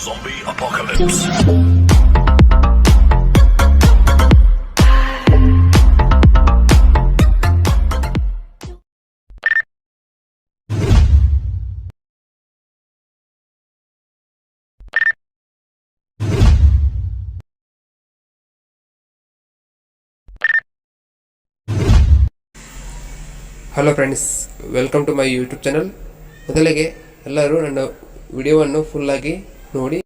Zombie apocalypse. Hello friends, welcome to my YouTube channel. ಮೊದಲಿಗೆ ಎಲ್ಲರೂ ನನ್ನ ವಿಡಿಯೋವನ್ನು ಫುಲ್ಲಾಗಿ ನೋಡಿ.